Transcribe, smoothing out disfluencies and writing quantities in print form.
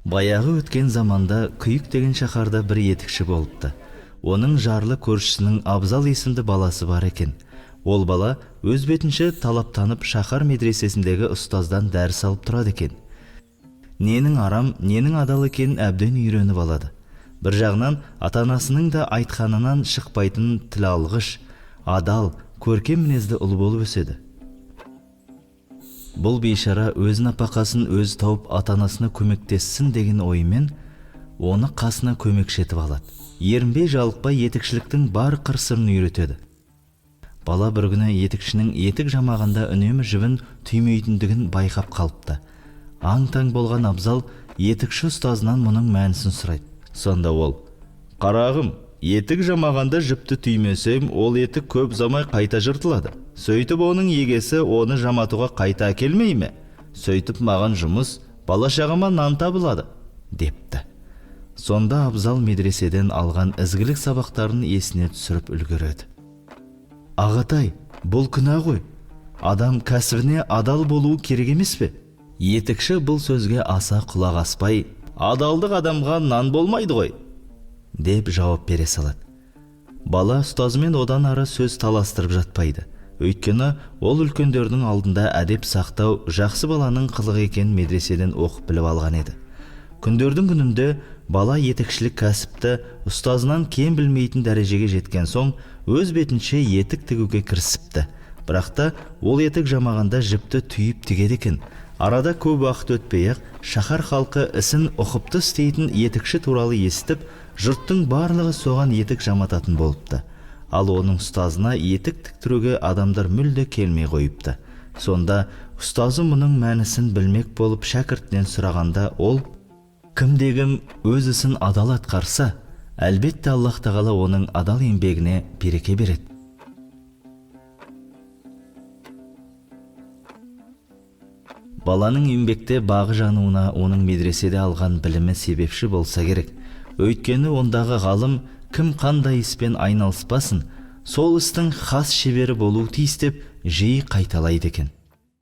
Баяғы өткен заманда Күйік деген шаһарда бір етікші болыпты. Оның жарлы көршісінің Абзал есімді баласы бар екен. Ол бала өз бетінше талаптанып шаһар медресесіндегі ұстаздан дәріс алып тұрады екен. Ненің арам, ненің адал екенін әбден үйреніп алады. Бір жағынан ата-анасының да айтқанынан шықпайтын тіл алғыш, адал, көркем мінезді ұл болып өседі. Бұл бейшара өз нәпақасын өз тауып ата-анасына көмектессін деген оймен оны қасына көмекші етіп алады. Ерінбей жалықпай етікшіліктің бар қыр-сырын үйретеді. Бала бір күні етікшінің етік жамағанда үнемі жібін түймейтіндігін байқап қалыпты. Аң-таң болған Абзал етікші ұстазынан мұның мәнісін сұрайды. Сонда ол: «Қарағым, етік жамағанда жіпті түймесем, ол етік көп замай қайта жыртылады. Сөйтіп оның егесі оны жаматуға қайта келмей ме? Сөйтіп маған жұмыс, бала-шағама нан табылады», депті. Сонда Абзал медреседен алған ізгілік сабақтарын есіне түсіріп үлгереді. «Ағатай, бұл күнә ғой. Адам кәсібіне адал болуы керек емес пе?» Етікші бұл сөзге аса құлақ аспай: «Адалдық адамға нан болмайды ғой», деп жауап бере салады. Бала ұстазымен одан ары сөз таластырып жатпайды. Өйткені ол үлкендердің алдында әдеп сақтау жақсы баланың қылығы екенін медреседен оқып біліп алған еді. Күндердің күнінде бала етікшілік кәсіпті ұстазынан кем білмейтін дәрежеге жеткен соң өз бетінше етік тігуге кірісіпті. Бірақ та ол етік жамағанда жіпті түйіп тігеді екен. Арада көп уақыт өтпей-ақ шаһар халқы ісін ұқыпты істейтін етікші туралы естіп, жұрттың барлығы соған етік жамататын болыпты. Ал оның ұстазына етік тіктіруге адамдар мүлде келмей қойыпты. Сонда ұстазы мұның мәнісін білмек болып шәкіртінен сұрағанда ол: «Кімде-кім өз ісін адал атқарса, әлбетте Аллах тағала оның адал еңбегіне береке береді». Баланың еңбекте бағы жануына оның медреседе алған білімі себепші болса керек. Өйткені ондағы ғалым кім қандай іспен айналыспасын, сол істің хас шебері болуы тиіс деп жиі қайталайды екен.